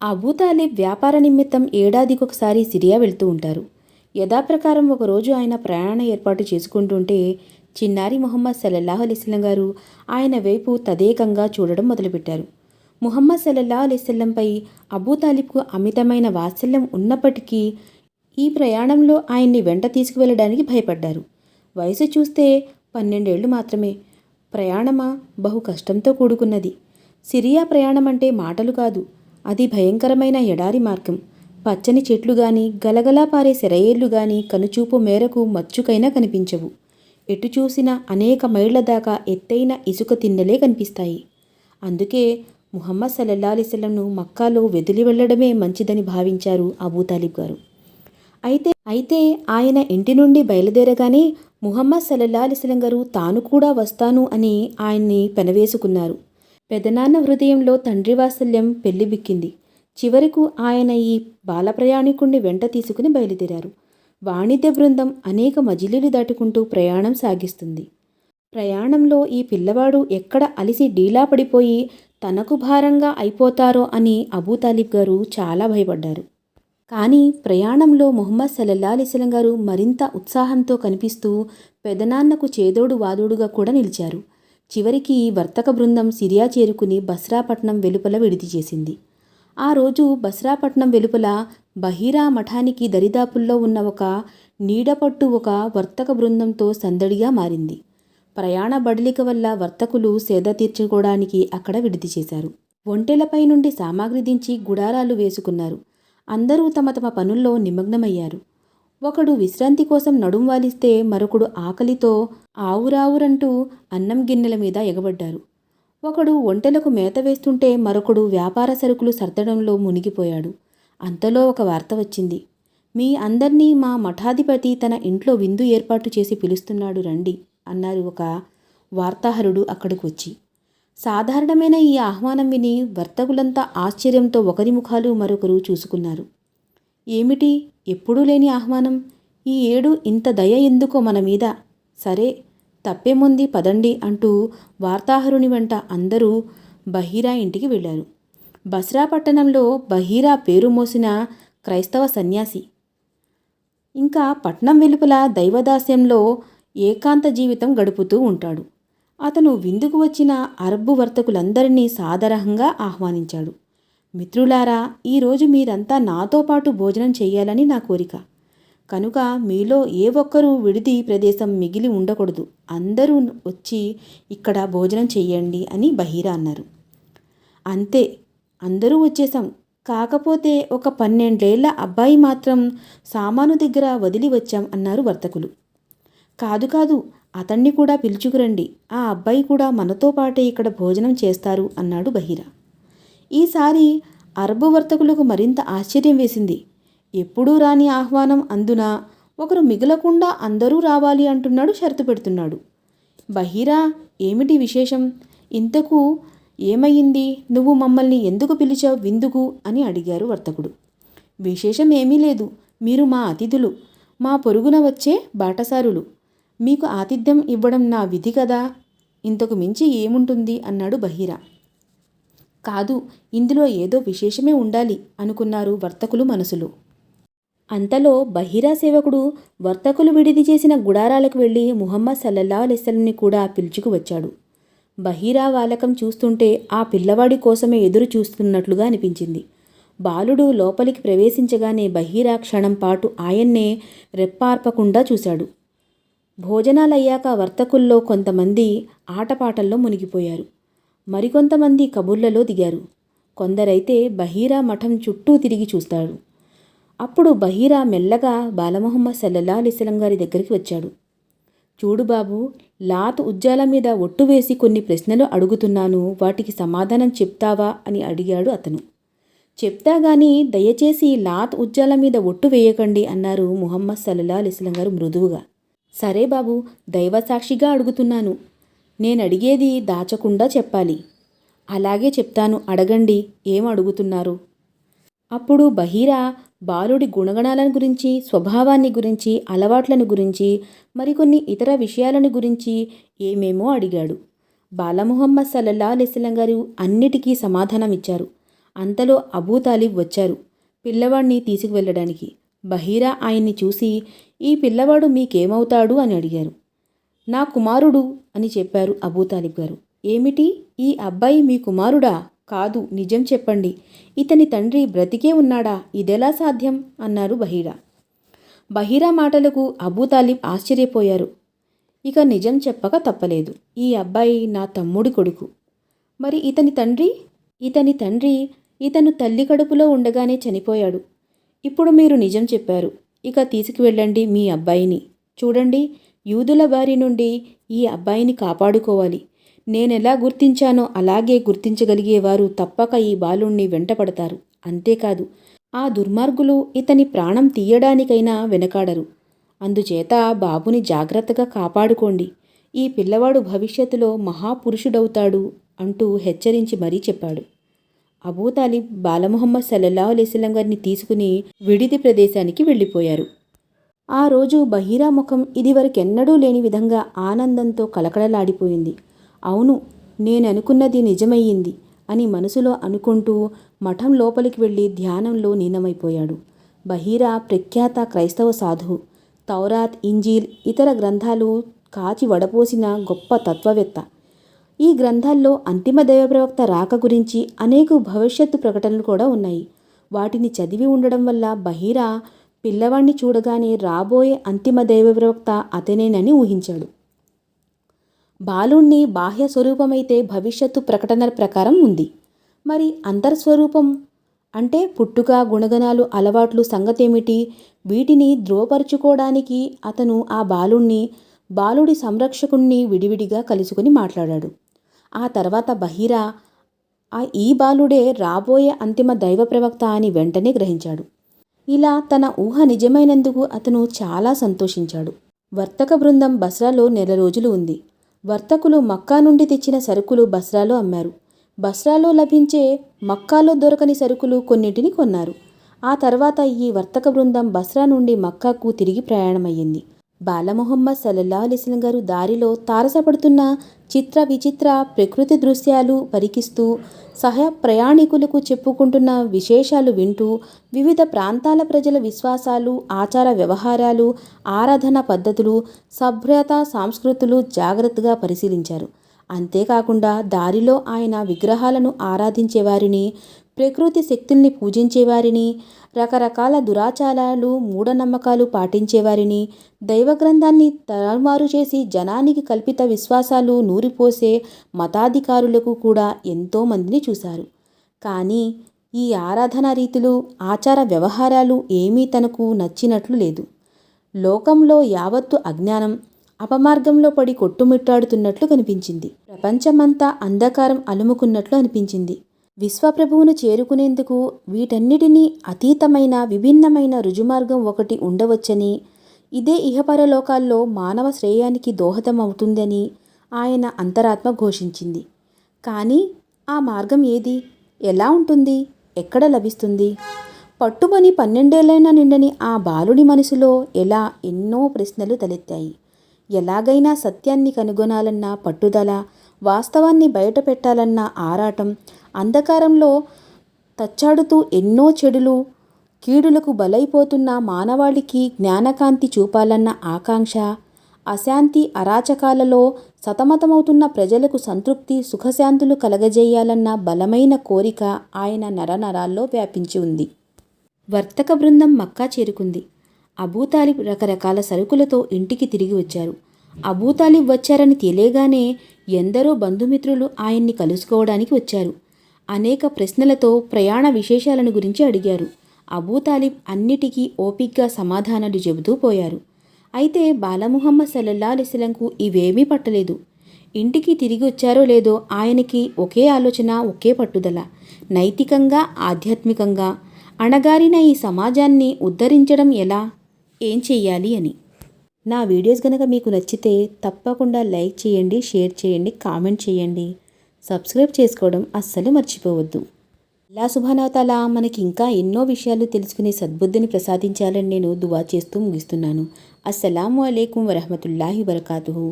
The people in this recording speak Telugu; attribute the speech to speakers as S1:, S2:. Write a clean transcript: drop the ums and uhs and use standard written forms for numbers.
S1: అబూ తాలిబ్ వ్యాపార నిమిత్తం ఏడాదికొకసారి సిరియా వెళ్తూ ఉంటారు. యథాప్రకారం ఒకరోజు ఆయన ప్రయాణ ఏర్పాటు చేసుకుంటుంటే చిన్నారి ముహమ్మద్ సల్లల్లాహు అలైహిస్సల్లం గారు ఆయన వైపు తదేకంగా చూడడం మొదలుపెట్టారు. ముహమ్మద్ సల్లల్లాహు అలైహిస్సల్లంపై అబూ తాలిబ్కు అమితమైన వాత్సల్యం ఉన్నప్పటికీ ఈ ప్రయాణంలో ఆయన్ని వెంట తీసుకువెళ్ళడానికి భయపడ్డారు. వయసు చూస్తే 12 ఏళ్లు మాత్రమే. ప్రయాణమా బహు కష్టంతో కూడుకున్నది. సిరియా ప్రయాణమంటే మాటలు కాదు. అది భయంకరమైన ఎడారి మార్గం. పచ్చని చెట్లు గాని, గలగలా పారే సెలయేళ్లు గాని కనుచూపు మేరకు మచ్చుకైనా కనిపించవు. ఎటు చూసినా అనేక మైళ్ల దాకా ఎత్తైన ఇసుక తిన్నెలే కనిపిస్తాయి. అందుకే ముహమ్మద్ సల్లల్లాహు అలైహి వసల్లంను మక్కాలో వదిలి వెళ్లడమే మంచిదని భావించారు అబూ తాలిబ్ గారు. అయితే ఆయన ఇంటి నుండి బయలుదేరగానే ముహమ్మద్ సల్లల్లాహు అలైహి వసల్లం గారు తాను కూడా వస్తాను అని ఆయన్ని పెనవేసుకున్నారు. పెదనాన్న హృదయంలో తండ్రి వాత్సల్యం పెళ్లిబిక్కింది. చివరకు ఆయన ఈ బాల ప్రయాణికుణ్ణి వెంట తీసుకుని బయలుదేరారు. వాణిజ్య బృందం అనేక మజిలీలు దాటుకుంటూ ప్రయాణం సాగిస్తుంది. ప్రయాణంలో ఈ పిల్లవాడు ఎక్కడ అలిసి డీలా పడిపోయి తనకు భారంగా అయిపోతారో అని అబూ తాలిబ్ గారు చాలా భయపడ్డారు. కానీ ప్రయాణంలో ముహమ్మద్ సల్లల్లాహు అలైహి వసల్లం గారు మరింత ఉత్సాహంతో కనిపిస్తూ పెదనాన్నకు చేదోడు వాదోడుగా కూడా నిలిచారు. చివరికి వర్తక బృందం సిరియా చేరుకుని బస్రాపట్నం వెలుపల విడిది చేసింది. ఆ రోజు బస్రాపట్నం వెలుపల బహీరా మఠానికి దరిదాపుల్లో ఉన్న ఒక నీడపట్టు ఒక వర్తక బృందంతో సందడిగా మారింది. ప్రయాణ బడలిక వల్ల వర్తకులు సేద తీర్చుకోవడానికి అక్కడ విడిది చేశారు. ఒంటెలపై నుండి సామాగ్రి దించి గుడారాలు వేసుకున్నారు. అందరూ తమ తమ పనుల్లో నిమగ్నమయ్యారు. ఒకడు విశ్రాంతి కోసం నడుం వాలిస్తే మరొకడు ఆకలితో ఆవురావురంటూ అన్నం గిన్నెల మీద ఎగబడ్డారు. ఒకడు ఒంటెలకు మేత వేస్తుంటే మరొకడు వ్యాపార సరుకులు సర్దడంలో మునిగిపోయాడు. అంతలో ఒక వార్త వచ్చింది. మీ అందర్నీ మా మఠాధిపతి తన ఇంట్లో విందు ఏర్పాటు చేసి పిలుస్తున్నాడు రండి అన్నారు ఒక వార్తాహరుడు అక్కడికి వచ్చి. సాధారణమైన ఈ ఆహ్వానం విని వర్తకులంతా ఆశ్చర్యంతో ఒకరి ముఖాలు మరొకరు చూసుకున్నారు. ఏమిటి, ఎప్పుడూ లేని ఆహ్వానం, ఈ ఏడు ఇంత దయ ఎందుకో మన మీద? సరే, తప్పేముంది పదండి అంటూ వార్తాహరుని వెంట అందరూ బహీరా ఇంటికి వెళ్ళారు. బస్రా పట్టణంలో బహీరా పేరు మోసిన క్రైస్తవ సన్యాసి. ఇంకా పట్నం వెలుపల దైవదాస్యంలో ఏకాంత జీవితం గడుపుతూ ఉంటాడు. అతను విందుకు వచ్చిన అరబ్బు వర్తకులందరినీ సాదరంగా ఆహ్వానించాడు. మిత్రులారా, ఈరోజు మీరంతా నాతో పాటు భోజనం చెయ్యాలని నా కోరిక. కనుక మీలో ఏ ఒక్కరూ విడిది ప్రదేశం మిగిలి ఉండకూడదు. అందరూ వచ్చి ఇక్కడ భోజనం చెయ్యండి అని బహీరా అన్నారు. అంతే, అందరూ వచ్చేసాం. కాకపోతే ఒక 12 ఏళ్ల అబ్బాయి మాత్రం సామాను దగ్గర వదిలి వచ్చాం అన్నారు వర్తకులు. కాదు, అతన్ని కూడా పిలుచుకురండి. ఆ అబ్బాయి కూడా మనతో పాటే ఇక్కడ భోజనం చేస్తారు అన్నాడు బహీరా. ఈసారి అరబ్బు వర్తకులకు మరింత ఆశ్చర్యం వేసింది. ఎప్పుడూ రాని ఆహ్వానం, అందున ఒకరు మిగలకుండా అందరూ రావాలి అంటున్నాడు, షరతు పెడుతున్నాడు. బహీరా, ఏమిటి విశేషం? ఇంతకు ఏమయ్యింది? నువ్వు మమ్మల్ని ఎందుకు పిలిచావు విందుకు అని అడిగారు వర్తకుడు. విశేషం ఏమీ లేదు. మీరు మా అతిథులు, మా పొరుగున వచ్చే బాటసారులు. మీకు ఆతిథ్యం ఇవ్వడం నా విధి కదా. ఇంతకు మించి ఏముంటుంది అన్నాడు బహీరా. కాదు, ఇందులో ఏదో విశేషమే ఉండాలి అనుకున్నారు వర్తకులు మనసులో. అంతలో బహీరా సేవకుడు వర్తకులు విడిది చేసిన గుడారాలకు వెళ్ళి ముహమ్మద్ సల్లల్లాహు అలైహి వసల్లంని కూడా పిలుచుకు వచ్చాడు. బహీరా వాలకం చూస్తుంటే ఆ పిల్లవాడి కోసమే ఎదురు చూస్తున్నట్లుగా అనిపించింది. బాలుడు లోపలికి ప్రవేశించగానే బహీరా క్షణం పాటు ఆయన్నే రెప్పార్పకుండా చూశాడు. భోజనాలయ్యాక వర్తకుల్లో కొంతమంది ఆటపాటల్లో మునిగిపోయారు. మరికొంతమంది కబుర్లలో దిగారు. కొందరైతే బహీరా మఠం చుట్టూ తిరిగి చూస్తాడు. అప్పుడు బహీరా మెల్లగా బాలముహమ్మద్ సల్లల్లాహు అలైహి వసల్లం గారి దగ్గరికి వచ్చాడు. చూడు బాబు, లాత్ ఉజ్జాల మీద ఒట్టు వేసి కొన్ని ప్రశ్నలు అడుగుతున్నాను, వాటికి సమాధానం చెప్తావా అని అడిగాడు అతను. చెప్తా గాని దయచేసి లాత్ ఉజ్జాల మీద ఒట్టు వేయకండి అన్నారు ముహమ్మద్ సల్లల్లాహు అలైహి వసల్లం గారు మృదువుగా. సరే బాబు, దైవసాక్షిగా అడుగుతున్నాను. నేనడిగేది దాచకుండా చెప్పాలి. అలాగే చెప్తాను, అడగండి, ఏం అడుగుతున్నారు? అప్పుడు బహీరా బాలుడి గుణగణాలను గురించి, స్వభావాన్ని గురించి, అలవాట్లను గురించి, మరికొన్ని ఇతర విషయాలను గురించి ఏమేమో అడిగాడు. బాలముహమ్మద్ సల్లల్లాహు అలైహి వసల్లం గారు అన్నిటికీ సమాధానం ఇచ్చారు. అంతలో అబూ తాలిబ్ వచ్చారు పిల్లవాడిని తీసుకువెళ్ళడానికి. బహీరా ఆయన్ని చూసి, ఈ పిల్లవాడు మీకేమవుతాడు అని అడిగారు. నా కుమారుడు అని చెప్పారు అబూ తాలిబ్ గారు. ఏమిటి, ఈ అబ్బాయి మీ కుమారుడా? కాదు, నిజం చెప్పండి, ఇతని తండ్రి బ్రతికే ఉన్నాడా? ఇదెలా సాధ్యం అన్నారు బహీరా. బహీరా మాటలకు అబూ తాలిబ్ ఆశ్చర్యపోయారు. ఇక నిజం చెప్పక తప్పలేదు. ఈ అబ్బాయి నా తమ్ముడి కొడుకు. మరి ఇతని తండ్రి? ఇతను తల్లి కడుపులో ఉండగానే చనిపోయాడు. ఇప్పుడు మీరు నిజం చెప్పారు. ఇక తీసుకువెళ్ళండి మీ అబ్బాయిని. చూడండి, యూదుల బారి నుండి ఈ అబ్బాయిని కాపాడుకోవాలి. నేనెలా గుర్తించానో అలాగే గుర్తించగలిగేవారు తప్పక ఈ బాలుణ్ణి వెంటపడతారు. అంతేకాదు, ఆ దుర్మార్గులు ఇతని ప్రాణం తీయడానికైనా వెనకాడరు. అందుచేత బాబుని జాగ్రత్తగా కాపాడుకోండి. ఈ పిల్లవాడు భవిష్యత్తులో మహాపురుషుడవుతాడు అంటూ హెచ్చరించి మరీ చెప్పాడు. అబూ తాలిబ్ బాలముహమ్మద్ సల్లల్లాహు అలైహి వసల్లం గారిని తీసుకుని విడిది ప్రదేశానికి వెళ్ళిపోయారు. ఆ రోజు బహీరా ముఖం ఇదివరకెన్నడూ లేని విధంగా ఆనందంతో కలకలలాడిపోయింది. అవును, నేననుకున్నది నిజమయ్యింది అని మనసులో అనుకుంటూ మఠం లోపలికి వెళ్ళి ధ్యానంలో లీనమైపోయాడు. బహీరా ప్రఖ్యాత క్రైస్తవ సాధువు. తౌరాత్, ఇంజీల్, ఇతర గ్రంథాలు కాచి వడపోసిన గొప్ప తత్వవేత్త. ఈ గ్రంథాల్లో అంతిమ దైవప్రవక్త రాక గురించి అనేక భవిష్యత్తు ప్రకటనలు కూడా ఉన్నాయి. వాటిని చదివి ఉండడం వల్ల బహీరా పిల్లవాణ్ణి చూడగానే రాబోయే అంతిమ దైవప్రవక్త అతనేనని ఊహించాడు. బాలుణ్ణి బాహ్య స్వరూపమైతే భవిష్యత్తు ప్రకటనల ప్రకారం ఉంది. మరి అంతర్స్వరూపం అంటే పుట్టుక, గుణగణాలు, అలవాట్లు సంగతేమిటి? వీటిని ధృవపరుచుకోవడానికి అతను ఆ బాలుడి సంరక్షకుణ్ణి విడివిడిగా కలుసుకుని మాట్లాడాడు. ఆ తర్వాత బహీరా ఈ బాలుడే రాబోయే అంతిమ దైవ ప్రవక్త అని వెంటనే గ్రహించాడు. ఇలా తన ఊహ నిజమైనందుకు అతను చాలా సంతోషించాడు. వర్తక బృందం బస్రాలో 1 నెల రోజులు ఉంది. వర్తకులు మక్కా నుండి తెచ్చిన సరుకులు బస్రాలో అమ్మారు. బస్రాలో లభించే మక్కాలో దొరకని సరుకులు కొన్నింటిని కొన్నారు. ఆ తర్వాత ఈ వర్తక బృందం బస్రా నుండి మక్కాకు తిరిగి ప్రయాణమయ్యింది. బాలముహమ్మద్ సల్లల్లాహు అలైహి వసల్లం గారు దారిలో తారసపడుతున్న చిత్ర విచిత్ర ప్రకృతి దృశ్యాలు పరికిస్తూ, ప్రయాణికులకు చెప్పుకుంటున్న విశేషాలు వింటూ, వివిధ ప్రాంతాల ప్రజల విశ్వాసాలు, ఆచార వ్యవహారాలు, ఆరాధన పద్ధతులు, సభ్యత సంస్కృతులు జాగ్రత్తగా పరిశీలించారు. అంతేకాకుండా దారిలో ఆయన విగ్రహాలను ఆరాధించేవారిని, ప్రకృతి శక్తుల్ని పూజించేవారిని, రకరకాల దురాచారాలు, మూఢనమ్మకాలు పాటించేవారిని, దైవగ్రంథాన్ని తారుమారు చేసి జనానికి కల్పిత విశ్వాసాలు నూరిపోసే మతాధికారులకు కూడా ఎంతోమందిని చూశారు. కానీ ఈ ఆరాధనా రీతులు, ఆచార వ్యవహారాలు ఏమీ తనకు నచ్చినట్లు లేదు. లోకంలో యావత్తు అజ్ఞానం, అపమార్గంలో పడి కొట్టుమిట్టాడుతున్నట్లు కనిపించింది. ప్రపంచమంతా అంధకారం అలుముకున్నట్లు అనిపించింది. విశ్వప్రభువును చేరుకునేందుకు వీటన్నిటినీ అతీతమైన విభిన్నమైన రుజుమార్గం ఒకటి ఉండవచ్చని, ఇదే ఇహపరలోకాల్లో మానవ శ్రేయానికి దోహదం అవుతుందని ఆయన అంతరాత్మ ఘోషించింది. కానీ ఆ మార్గం ఏది? ఎలా ఉంటుంది? ఎక్కడ లభిస్తుంది? పట్టుమని 12 ఏళ్లైనా నిండని ఆ బాలుడి మనసులో ఎలా ఎన్నో ప్రశ్నలు తలెత్తాయి. ఎలాగైనా సత్యాన్ని కనుగొనాలన్న పట్టుదల, వాస్తవాన్ని బయట పెట్టాలన్న ఆరాటం, అంధకారంలో తచ్చాడుతూ ఎన్నో కీడులకు బలైపోతున్న మానవాళికి జ్ఞానకాంతి చూపాలన్న ఆకాంక్ష, అశాంతి అరాచకాలలో సతమతమవుతున్న ప్రజలకు సంతృప్తి, సుఖశాంతులు కలగజేయాలన్న బలమైన కోరిక ఆయన నరనరాల్లో వ్యాపించి ఉంది. వర్తక బృందం మక్కా చేరుకుంది. అబూతాలిబ్ రకరకాల సరుకులతో ఇంటికి తిరిగి వచ్చారు. అబూతాలిబ్ వచ్చారని తెలియగానే ఎందరో బంధుమిత్రులు ఆయన్ని కలుసుకోవడానికి వచ్చారు. అనేక ప్రశ్నలతో ప్రయాణ విశేషాలను గురించి అడిగారు. అబూతాలిబ్ అన్నిటికీ ఓపిగ్గా సమాధానాలు చెబుతూ పోయారు. అయితే బాలముహమ్మద్ సల్లల్లాహు అలైహి వసల్లంకు ఇవేమీ పట్టలేదు. ఇంటికి తిరిగి వచ్చారో లేదో ఆయనకి ఒకే ఆలోచన, ఒకే పట్టుదల. నైతికంగా, ఆధ్యాత్మికంగా అణగారిన ఈ సమాజాన్ని ఉద్ధరించడం ఎలా, ఏం చెయ్యాలి అని. నా వీడియోస్ కనుక మీకు నచ్చితే తప్పకుండా లైక్ చేయండి, షేర్ చేయండి, కామెంట్ చేయండి. సబ్స్క్రైబ్ చేసుకోవడం అస్సలు మర్చిపోవద్దు. అల్లాహ్ సుబ్హానహు వ తఆలా మనకి ఇంకా ఎన్నో విషయాలు తెలుసుకునే సద్బుద్ధిని ప్రసాదించాలని నేను దువా చేస్తూ ముగిస్తున్నాను. అస్సలాము అలైకుం వరహ్మతుల్లాహి వబరకాతుహు.